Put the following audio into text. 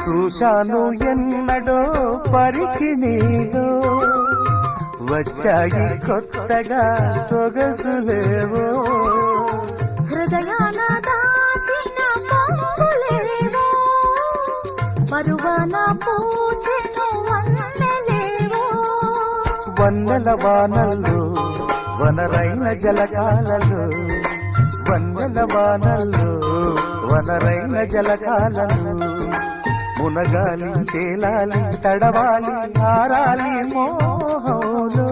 చూశాను ఎన్నడో పరికి నీలో వచ్చాయి కొత్తగా సొగసులేవో హృదయాన దాచిన పొంగులేవో పరువాన పూచెను వన్నెలేవో వన్నెల వానల్లో వనరైన జలకాలలో వన్నెల వానల్లో వనరైన జలకాలలో మునగాలి తేలాలి తడవాలి ఆరాలి మోహంలో